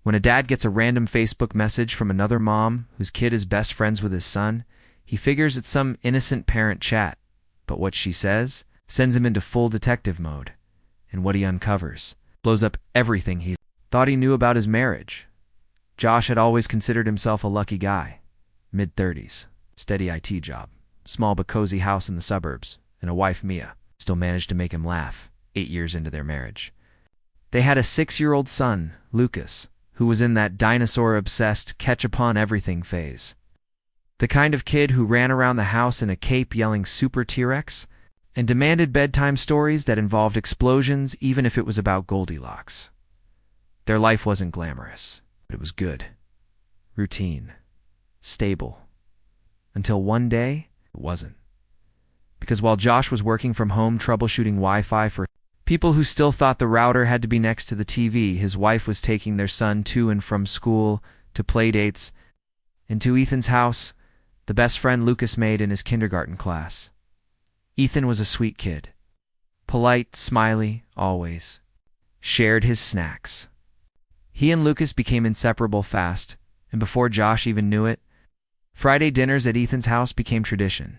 When a dad gets a random Facebook message from another mom whose kid is best friends with his son, he figures it's some innocent parent chat. But what she says sends him into full detective mode. And what he uncovers blows up everything he thought he knew about his marriage. Josh had always considered himself a lucky guy. Mid-30s, steady IT job, small but cozy house in the suburbs, and a wife, Mia, still managed to make him laugh 8 years into their marriage. They had a 6-year-old son, Lucas, who was in that dinosaur-obsessed catch-upon-everything phase. The kind of kid who ran around the house in a cape yelling Super T-Rex and demanded bedtime stories that involved explosions even if it was about Goldilocks. Their life wasn't glamorous, but it was good. Routine. Stable. Until one day, it wasn't. Because while Josh was working from home troubleshooting Wi-Fi for people who still thought the router had to be next to the TV, his wife was taking their son to and from school, to play dates, and to Ethan's house, the best friend Lucas made in his kindergarten class. Ethan was a sweet kid. Polite, smiley, always. Shared his snacks. He and Lucas became inseparable fast, and before Josh even knew it, Friday dinners at Ethan's house became tradition.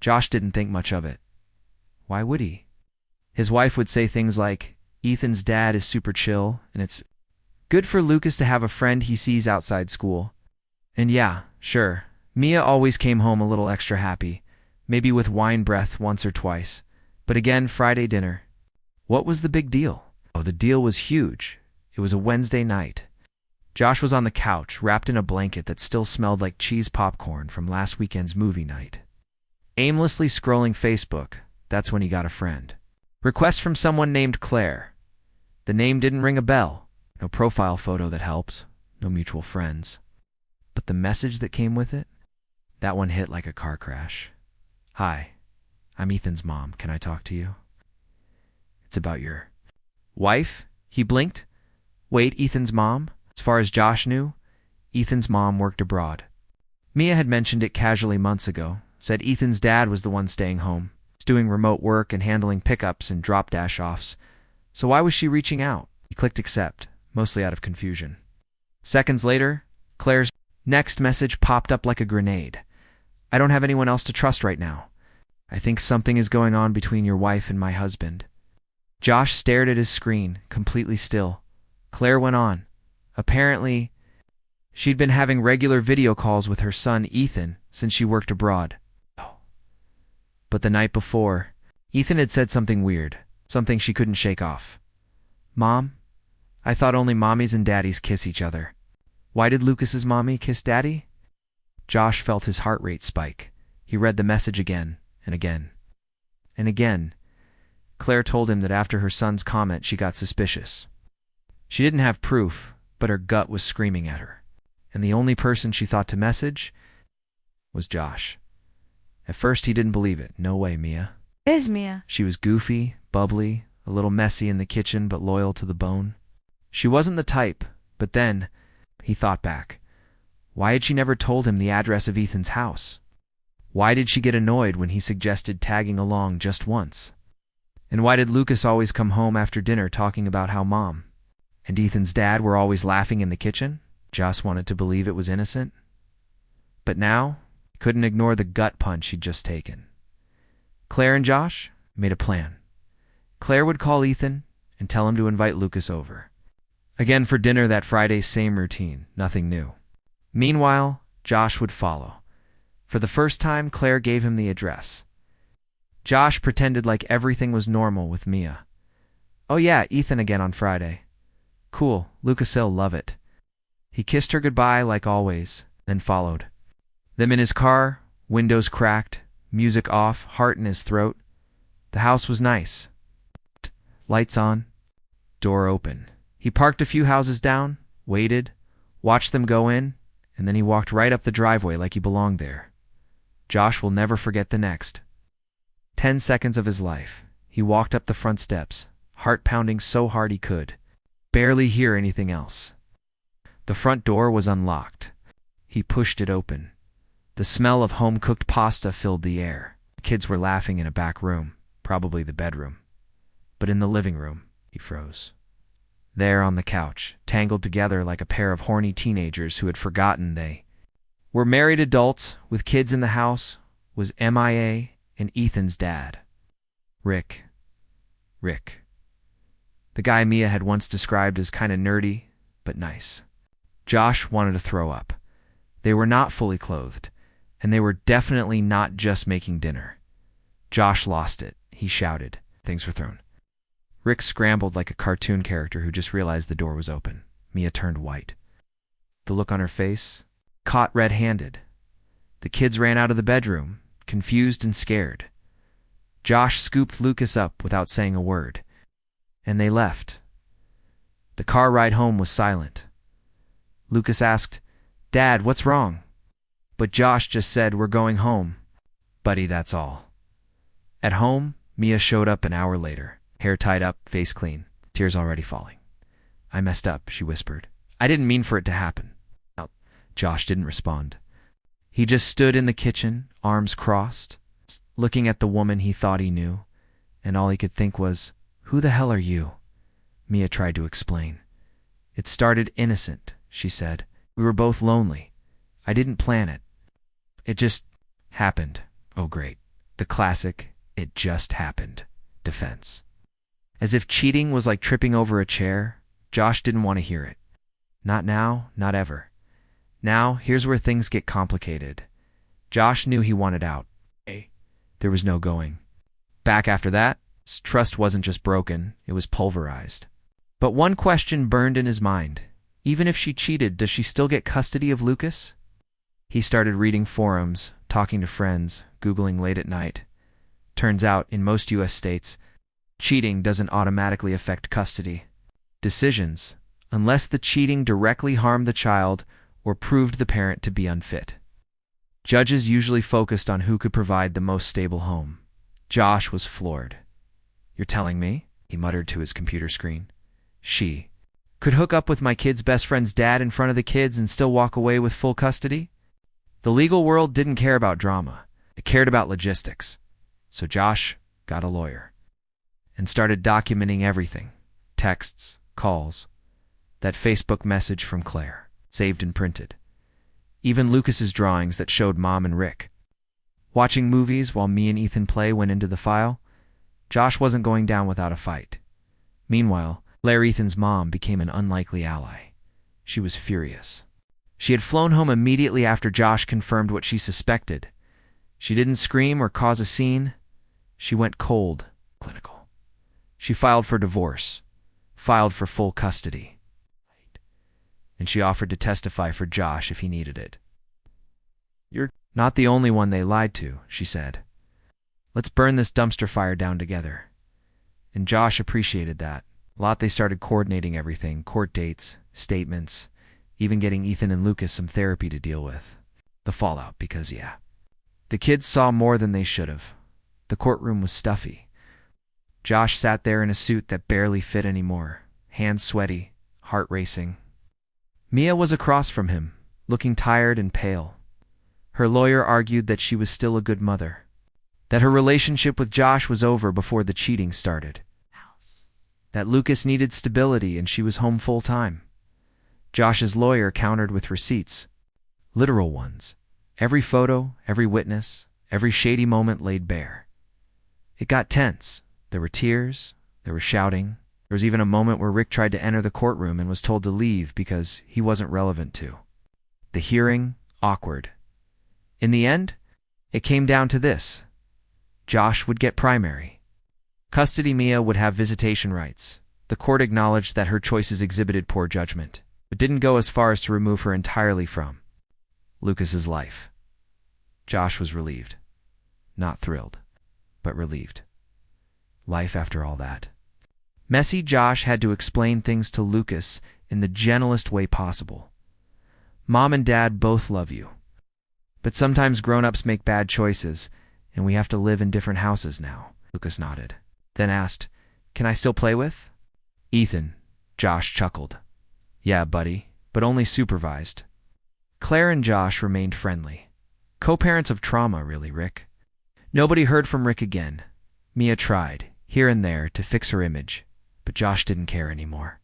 Josh didn't think much of it. Why would he? His wife would say things like, Ethan's dad is super chill, and it's good for Lucas to have a friend he sees outside school. And yeah, sure, Mia always came home a little extra happy, maybe with wine breath once or twice. But again, Friday dinner. What was the big deal? Oh, the deal was huge. It was a Wednesday night. Josh was on the couch, wrapped in a blanket that still smelled like cheese popcorn from last weekend's movie night. Aimlessly scrolling Facebook, that's when he got a friend. Request from someone named Claire. The name didn't ring a bell. No profile photo that helped. No mutual friends. But the message that came with it? That one hit like a car crash. Hi, I'm Ethan's mom. Can I talk to you? It's about your wife? He blinked. Wait, Ethan's mom? As far as Josh knew, Ethan's mom worked abroad. Mia had mentioned it casually months ago, said Ethan's dad was the one staying home, doing remote work and handling pickups and drop dash-offs. So why was she reaching out? He clicked accept, mostly out of confusion. Seconds later, Claire's next message popped up like a grenade. I don't have anyone else to trust right now. I think something is going on between your wife and my husband. Josh stared at his screen, completely still. Claire went on. Apparently, she'd been having regular video calls with her son, Ethan, since she worked abroad. But the night before, Ethan had said something weird, something she couldn't shake off. Mom, I thought only mommies and daddies kiss each other. Why did Lucas's mommy kiss daddy? Josh felt his heart rate spike. He read the message again and again. And again, Claire told him that after her son's comment, she got suspicious. She didn't have proof, but her gut was screaming at her. And the only person she thought to message was Josh. At first, he didn't believe it. No way, Mia. Is Mia? She was goofy, bubbly, a little messy in the kitchen, but loyal to the bone. She wasn't the type, but then, he thought back. Why had she never told him the address of Ethan's house? Why did she get annoyed when he suggested tagging along just once? And why did Lucas always come home after dinner talking about how Mom and Ethan's dad were always laughing in the kitchen? Josh wanted to believe it was innocent. But now, he couldn't ignore the gut punch he'd just taken. Claire and Josh made a plan. Claire would call Ethan and tell him to invite Lucas over. Again for dinner that Friday, same routine, nothing new. Meanwhile, Josh would follow. For the first time, Claire gave him the address. Josh pretended like everything was normal with Mia. Oh yeah, Ethan again on Friday. Cool, Lucas'll love it. He kissed her goodbye like always, then followed. Them in his car, windows cracked, music off, heart in his throat. The house was nice. Lights on, door open. He parked a few houses down, waited, watched them go in, and then he walked right up the driveway like he belonged there. Josh will never forget the next 10 seconds of his life. He walked up the front steps, heart pounding so hard he could barely hear anything else. The front door was unlocked. He pushed it open. The smell of home-cooked pasta filled the air. The kids were laughing in a back room, probably the bedroom. But in the living room, he froze. there on the couch, tangled together like a pair of horny teenagers who had forgotten they were married adults with kids in the house, was MIA and Ethan's dad. Rick. The guy Mia had once described as kinda nerdy, but nice. Josh wanted to throw up. They were not fully clothed, and they were definitely not just making dinner. Josh lost it. He shouted. Things were thrown. Rick scrambled like a cartoon character who just realized the door was open. Mia turned white. The look on her face, caught red-handed. The kids ran out of the bedroom, confused and scared. Josh scooped Lucas up without saying a word, and they left. The car ride home was silent. Lucas asked, "Dad, what's wrong?" But Josh just said, "We're going home. Buddy, that's all." At home, Mia showed up an hour later, hair tied up, face clean, tears already falling. "I messed up," she whispered. "I didn't mean for it to happen." Josh didn't respond. He just stood in the kitchen, arms crossed, looking at the woman he thought he knew, and all he could think was, "Who the hell are you?" Mia tried to explain. "It started innocent," she said. "We were both lonely. I didn't plan it. It just happened." Oh, great. The classic, "it just happened" defense. As if cheating was like tripping over a chair, Josh didn't want to hear it. Not now, not ever. Now, here's where things get complicated. Josh knew he wanted out. There was no going back after that. Trust wasn't just broken, it was pulverized. But one question burned in his mind. Even if she cheated, does she still get custody of Lucas? He started reading forums, talking to friends, Googling late at night. Turns out, in most U.S. states, cheating doesn't automatically affect custody decisions, unless the cheating directly harmed the child or proved the parent to be unfit. Judges usually focused on who could provide the most stable home. Josh was floored. "You're telling me," he muttered to his computer screen, "she could hook up with my kid's best friend's dad in front of the kids and still walk away with full custody?" The legal world didn't care about drama. It cared about logistics. So Josh got a lawyer and started documenting everything. Texts, calls, that Facebook message from Claire, saved and printed. Even Lucas's drawings that showed Mom and Rick watching movies while me and Ethan play went into the file. Josh wasn't going down without a fight. Meanwhile, Claire, Ethan's mom, became an unlikely ally. She was furious. She had flown home immediately after Josh confirmed what she suspected. She didn't scream or cause a scene. She went cold, clinical. She filed for divorce, filed for full custody. And she offered to testify for Josh if he needed it. "You're not the only one they lied to," she said. "Let's burn this dumpster fire down together." And Josh appreciated that. A lot. They started coordinating everything, court dates, statements, even getting Ethan and Lucas some therapy to deal with. The fallout, because the kids saw more than they should have. The courtroom was stuffy. Josh sat there in a suit that barely fit anymore, hands sweaty, heart racing. Mia was across from him, looking tired and pale. Her lawyer argued that she was still a good mother, that her relationship with Josh was over before the cheating started, that Lucas needed stability and she was home full-time. Josh's lawyer countered with receipts, literal ones, every photo, every witness, every shady moment laid bare. It got tense. There were tears, there was shouting. There was even a moment where Rick tried to enter the courtroom and was told to leave because he wasn't relevant to. The hearing, awkward. In the end, it came down to this. Josh would get primary custody. Mia would have visitation rights. The court acknowledged that her choices exhibited poor judgment, but didn't go as far as to remove her entirely from Lucas's life. Josh was relieved. Not thrilled, but relieved. Life after all that. Messy Josh had to explain things to Lucas in the gentlest way possible. "Mom and Dad both love you. But sometimes grown-ups make bad choices, and we have to live in different houses now." Lucas nodded, then asked, "Can I still play with Ethan?" Josh chuckled. "Yeah, buddy, but only supervised." Claire and Josh remained friendly. Co-parents of trauma, really, Rick. Nobody heard from Rick again. Mia tried, here and there, to fix her image, but Josh didn't care anymore.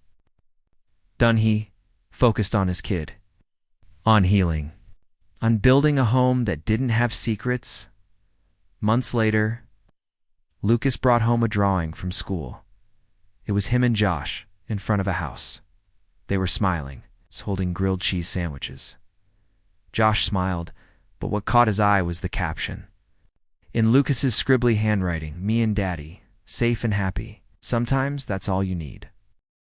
Dunhe focused on his kid, on healing, on building a home that didn't have secrets. Months later, Lucas brought home a drawing from school. It was him and Josh in front of a house. They were smiling, holding grilled cheese sandwiches. Josh smiled, but what caught his eye was the caption. In Lucas's scribbly handwriting, "Me and Daddy, safe and happy. Sometimes that's all you need."